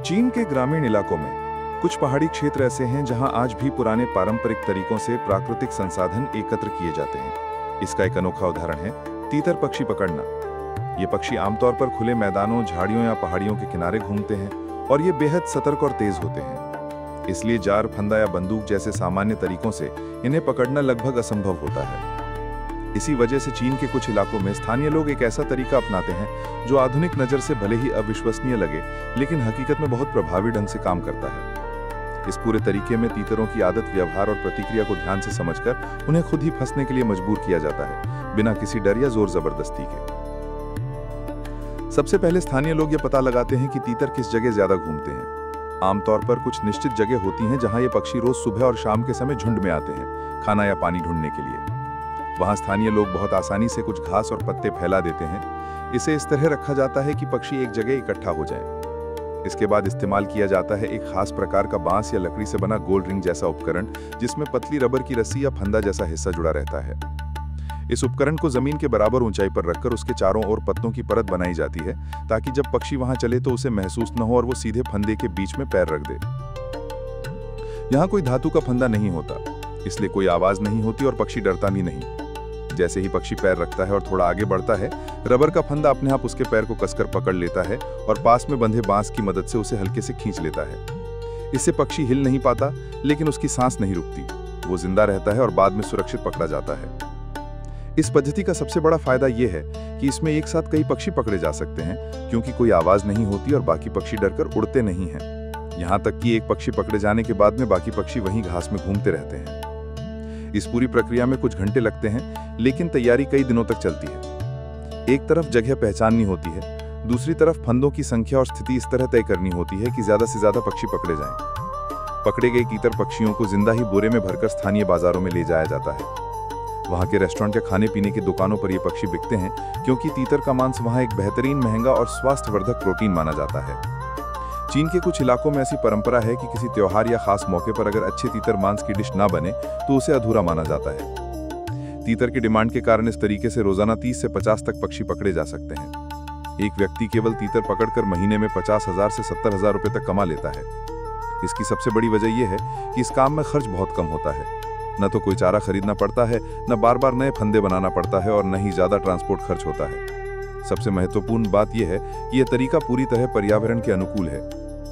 चीन के ग्रामीण इलाकों में कुछ पहाड़ी क्षेत्र ऐसे हैं जहां आज भी पुराने पारंपरिक तरीकों से प्राकृतिक संसाधन एकत्र किए जाते हैं। इसका एक अनोखा उदाहरण है तीतर पक्षी पकड़ना। ये पक्षी आमतौर पर खुले मैदानों, झाड़ियों या पहाड़ियों के किनारे घूमते हैं और ये बेहद सतर्क और तेज होते हैं। इसलिए जार, फंदा या बंदूक जैसे सामान्य तरीकों से इन्हें पकड़ना लगभग असंभव होता है। इसी वजह से चीन के कुछ इलाकों में स्थानीय लोग एक ऐसा तरीका अपनाते हैं जो आधुनिक नज़र से भले ही अविश्वसनीय लगे, लेकिन हकीकत में बहुत प्रभावी ढंग से काम करता है। इस पूरे तरीके में तीतरों की आदत, व्यवहार और प्रतिक्रिया को ध्यान से समझकर उन्हें खुद ही फंसने के लिए मजबूर किया जाता है, बिना किसी डर या जोर जबरदस्ती के। सबसे पहले स्थानीय लोग ये पता लगाते हैं कि तीतर किस जगह ज्यादा घूमते हैं। आमतौर पर कुछ निश्चित जगह होती हैं जहां ये पक्षी रोज सुबह और शाम के समय झुंड में आते हैं, खाना या पानी ढूंढने के लिए। वहां स्थानीय लोग बहुत आसानी से कुछ घास और पत्ते फैला देते हैं। इसे इस तरह रखा जाता है कि पक्षी एक जगह इकट्ठा हो जाएं। इसके बाद इस्तेमाल किया जाता है एक खास प्रकार का बांस या लकड़ी से बना गोल रिंग जैसा उपकरण, जिसमें पतली रबर की रस्सी या फंदा जैसा हिस्सा जुड़ा रहता है। इस उपकरण को जमीन के बराबर ऊंचाई पर रखकर उसके चारों ओर पत्तों की परत बनाई जाती है, ताकि जब पक्षी वहां चले तो उसे महसूस न हो और वो सीधे फंदे के बीच में पैर रख दे। यहाँ कोई धातु का फंदा नहीं होता, इसलिए कोई आवाज नहीं होती और पक्षी डरता भी नहीं। जैसे ही पक्षी पैर रखता है और थोड़ा आगे बढ़ता है, रबर का फंदा अपने आप उसके पैर को कसकर पकड़ लेता है और पास में बंधे बांस की मदद से उसे हल्के से खींच लेता है। इससे पक्षी हिल नहीं पाता, लेकिन उसकी सांस नहीं रुकती। वो जिंदा रहता है और बाद में सुरक्षित पकड़ा जाता है। इस पद्धति का सबसे बड़ा फायदा यह है कि इसमें एक साथ कई पक्षी पकड़े जा सकते हैं, क्योंकि कोई आवाज नहीं होती और बाकी पक्षी डरकर उड़ते नहीं हैं। यहाँ तक कि एक पक्षी पकड़े जाने के बाद में बाकी पक्षी वहीं घास में घूमते रहते हैं। इस पूरी प्रक्रिया में कुछ घंटे लगते हैं, लेकिन तैयारी कई दिनों तक चलती है। एक तरफ जगह पहचाननी होती है, दूसरी तरफ फंदों की संख्या और स्थिति इस तरह तय करनी होती है कि ज्यादा से ज्यादा पक्षी पकड़े जाएं। पकड़े गए तीतर पक्षियों को जिंदा ही बोरे में भरकर स्थानीय बाजारों में ले जाया जाता है। वहां के रेस्टोरेंट या खाने पीने की दुकानों पर ये पक्षी बिकते हैं, क्योंकि तीतर का मांस वहां एक बेहतरीन, महंगा और स्वास्थ्यवर्धक प्रोटीन माना जाता है। चीन के कुछ इलाकों में ऐसी परंपरा है कि किसी त्योहार या खास मौके पर अगर अच्छे तीतर मांस की डिश ना बने तो उसे अधूरा माना जाता है। तीतर की डिमांड के कारण इस तरीके से रोजाना 30 से 50 तक पक्षी पकड़े जा सकते हैं। एक व्यक्ति केवल तीतर पकड़कर महीने में 50,000 से 70,000 रुपए तक कमा लेता है। इसकी सबसे बड़ी वजह यह है कि इस काम में खर्च बहुत कम होता है। न तो कोई चारा खरीदना पड़ता है, न बार बार नए फंदे बनाना पड़ता है और न ही ज्यादा ट्रांसपोर्ट खर्च होता है। सबसे महत्वपूर्ण बात यह है कि यह तरीका पूरी तरह पर्यावरण के अनुकूल है।